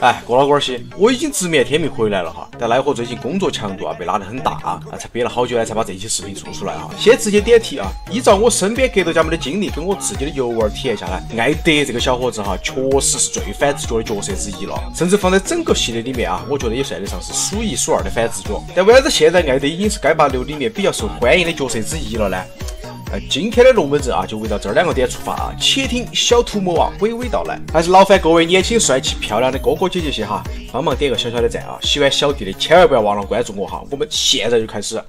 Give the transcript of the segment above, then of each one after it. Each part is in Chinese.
哎，郭老倌儿些，我已经直面天命回来了哈，但奈何最近工作强度被拉得很大啊，才憋了好久呢，才把这期视频做出来哈。先直接点题啊，依照我身边格斗家们的经历跟我自己的游玩体验下来，艾德这个小伙子哈，确实是最反直觉的角色之一了，甚至放在整个系列里面啊，我觉得也算得上是数一数二的反直觉。但为啥子现在艾德已经是街霸6里面比较受欢迎的角色之一了呢？今天的龙门阵啊，就围绕这2个点出发啊，且听小图魔王娓娓道来。还是劳烦各位年轻帅气漂亮的哥哥姐姐些哈，帮忙点个小小的赞啊！喜欢小弟的千万不要忘了关注我哈，我们现在就开始。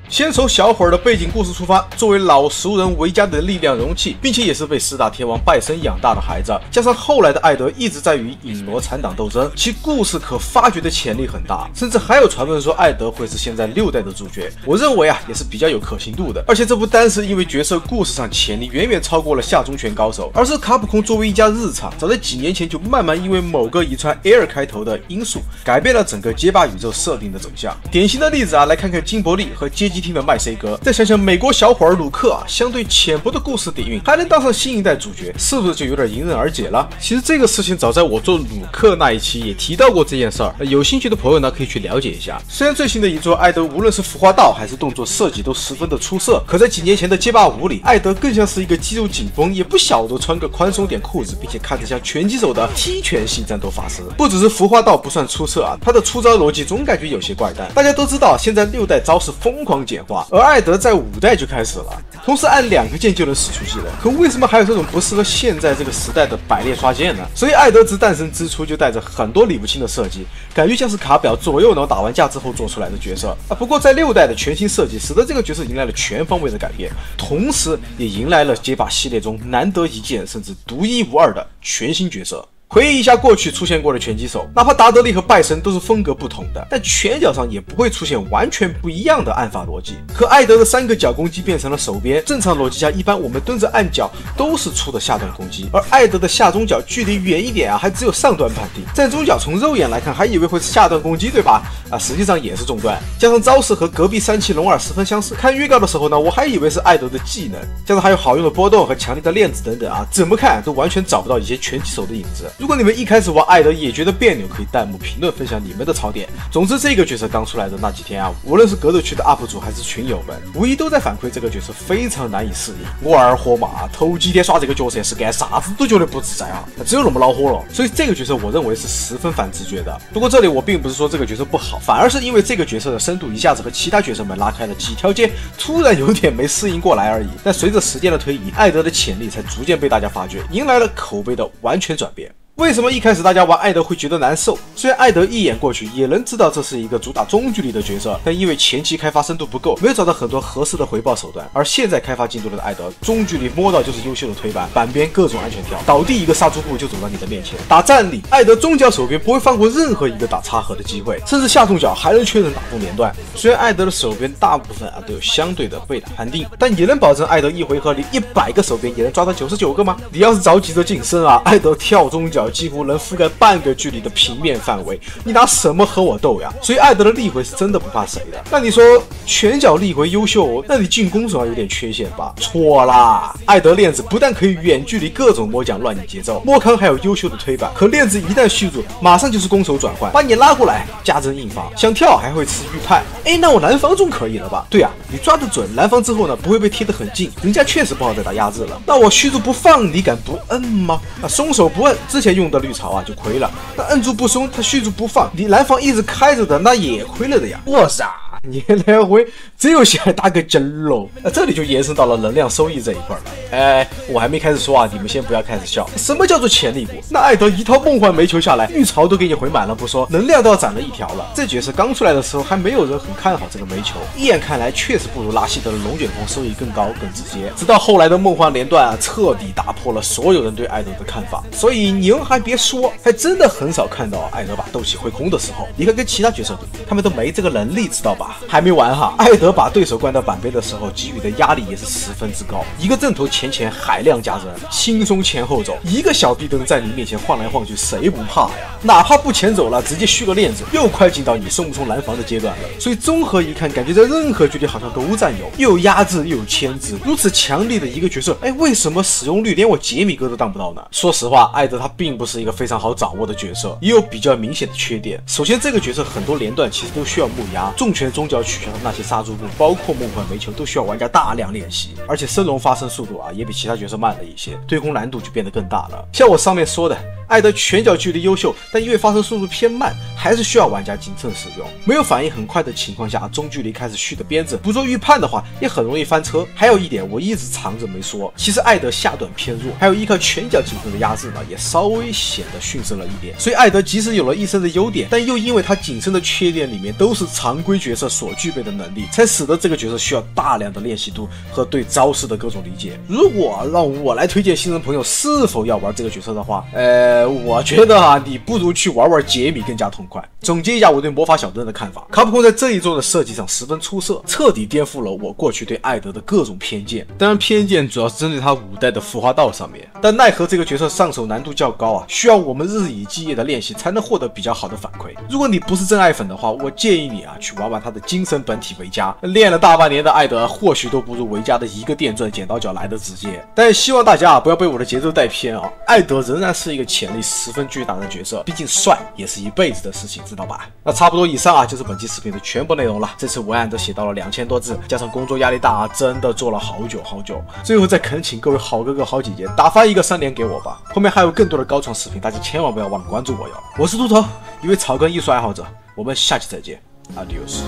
先从小伙儿的背景故事出发，作为老熟人维加的力量容器，并且也是被4大天王拜神养大的孩子，加上后来的艾德一直在与影罗残党斗争，其故事可发掘的潜力很大，甚至还有传闻说艾德会是现在6代的主角。我认为啊，也是比较有可信度的。而且这不单是因为角色故事上潜力远远超过了下中拳高手，而是卡普空作为一家日厂，早在几年前就慢慢因为某个遗传 Air 开头的因素，改变了整个街霸宇宙设定的走向。典型的例子啊，来看看金伯利和街机厅的麦 C 哥，再想想美国小伙儿鲁克啊，相对浅薄的故事底蕴，还能当上新一代主角，是不是就有点迎刃而解了？其实这个事情早在我做鲁克那一期也提到过这件事儿，有兴趣的朋友呢可以去了解一下。虽然最新的一作艾德无论是服化道还是动作设计都十分的出色，可在几年前的街霸5里，艾德更像是一个肌肉紧绷，也不晓得穿个宽松点裤子，并且看着像拳击手的踢拳系战斗法师。不只是服化道不算出色啊，他的出招逻辑总感觉有些怪诞。大家都知道，现在6代招式疯狂简化，而艾德在5代就开始了，同时按2个键就能使出技能。可为什么还有这种不适合现在这个时代的百列刷剑呢？所以艾德自诞生之初就带着很多理不清的设计，感觉像是卡表左右脑打完架之后做出来的角色啊。不过在6代的全新设计，使得这个角色迎来了全方位的改变，同时也迎来了街霸系列中难得一见甚至独一无二的全新角色。回忆一下过去出现过的拳击手，哪怕达德利和拜神都是风格不同的，但拳脚上也不会出现完全不一样的按法逻辑。可艾德的3个脚攻击变成了手边，正常逻辑下，一般我们蹲着按脚都是出的下段攻击，而艾德的下中脚距离远一点啊，还只有上段判定。站中脚从肉眼来看，还以为会是下段攻击，对吧？实际上也是中段。加上招式和隔壁3期龙二十分相似，看预告的时候呢，我还以为是艾德的技能，加上还有好用的波动和强力的链子等等啊，怎么看都完全找不到一些拳击手的影子。如果你们一开始玩艾德也觉得别扭，可以弹幕评论分享你们的槽点。总之，这个角色刚出来的那几天啊，无论是格斗区的 UP 主还是群友们，无疑都在反馈这个角色非常难以适应。我二货嘛，头几天耍这个角色是干啥子都觉得不自在啊，只有那么恼火了。所以这个角色我认为是十分反直觉的。不过这里我并不是说这个角色不好，反而是因为这个角色的深度一下子和其他角色们拉开了几条街，突然有点没适应过来而已。但随着时间的推移，艾德的潜力才逐渐被大家发掘，迎来了口碑的完全转变。为什么一开始大家玩艾德会觉得难受？虽然艾德一眼过去也能知道这是一个主打中距离的角色，但因为前期开发深度不够，没有找到很多合适的回报手段。而现在开发进度的艾德，中距离摸到就是优秀的推板，板边各种安全跳，倒地一个杀猪步就走到你的面前。打站立，艾德中脚手边不会放过任何一个打插合的机会，甚至下中脚还能确认打中连段。虽然艾德的手边大部分都有相对的被打判定，但也能保证艾德一回合里100个手边也能抓到99个吗？你要是着急着近身啊，艾德跳中脚几乎能覆盖半个距离的平面范围，你拿什么和我斗呀？所以艾德的力回是真的不怕谁的。那你说拳脚力回优秀，那你进攻总要有点缺陷吧？错啦！艾德链子不但可以远距离各种摸奖乱你节奏，摸康还有优秀的推板，可链子一旦续住，马上就是攻守转换，把你拉过来加针硬防，想跳还会吃预判。那我蓝防总可以了吧？对啊，你抓得准蓝防之后呢，不会被贴得很近，人家确实不好再打压制了。那我虚住不放，你敢不摁吗？松手不摁，之前用的绿潮啊就亏了。那摁住不松，他续住不放，你蓝防一直开着的，那也亏了的呀。我操！你来回这游戏还打个针喽？这里就延伸到了能量收益这一块了。我还没开始说啊，你们先不要开始笑。什么叫做潜力股？那艾德一套梦幻煤球下来，绿潮都给你回满了不说，能量都要攒了1条了。这角色刚出来的时候还没有人很看好这个煤球，一眼看来确实不如拉希德的龙卷风收益更高更直接。直到后来的梦幻连段彻底打破了所有人对艾德的看法。所以你们还别说，还真的很少看到艾德把斗气挥空的时候。你看跟其他角色比，他们都没这个能力，知道吧？还没完哈！艾德把对手关到板边的时候，给予的压力也是十分之高，一个正头前海量加针，轻松前后走，一个小壁灯在你面前晃来晃去，谁不怕呀？哪怕不前走了，直接续个链子，又快进到你送不送蓝防的阶段了。所以综合一看，感觉在任何局里好像都占有，又有压制又有牵制，如此强力的一个角色，为什么使用率连我杰米哥都当不到呢？说实话，艾德他并不是一个非常好掌握的角色，也有比较明显的缺点。首先，这个角色很多连段其实都需要木压，重拳中脚取向的那些杀猪步，包括梦幻煤球，都需要玩家大量练习，而且升龙发生速度也比其他角色慢了一些，对空难度就变得更大了。像我上面说的，艾德拳脚距离优秀，但因为发生速度偏慢，还是需要玩家谨慎使用。没有反应很快的情况下，中距离开始续的鞭子，不做预判的话，也很容易翻车。还有一点我一直藏着没说，其实艾德下段偏弱，还有依靠拳脚谨慎的压制呢，也稍微显得逊色了一点。所以艾德即使有了一身的优点，但又因为他仅剩的缺点里面都是常规角色所具备的能力，才使得这个角色需要大量的练习度和对招式的各种理解。如果让我来推荐新人朋友是否要玩这个角色的话，我觉得你不如去玩玩杰米更加痛快。总结一下我对魔法小灯的看法，卡普空在这一作的设计上十分出色，彻底颠覆了我过去对艾德的各种偏见。当然偏见主要是针对他5代的服化道上面，但奈何这个角色上手难度较高需要我们日以继夜的练习才能获得比较好的反馈。如果你不是真爱粉的话，我建议你去玩玩他的精神本体维加，练了大半年的艾德或许都不如维加的一个电钻剪刀脚来的直接。但希望大家不要被我的节奏带偏艾德仍然是一个潜力十分巨大的角色，毕竟帅也是一辈子的事情，知道吧？那差不多以上就是本期视频的全部内容了。这次文案都写到了2000多字，加上工作压力大真的做了好久。最后再恳请各位好哥哥好姐姐打发一个3连给我吧，后面还有更多的高创视频，大家千万不要忘了关注我哟。我是秃头，一位草根艺术爱好者，我们下期再见 ，Adios。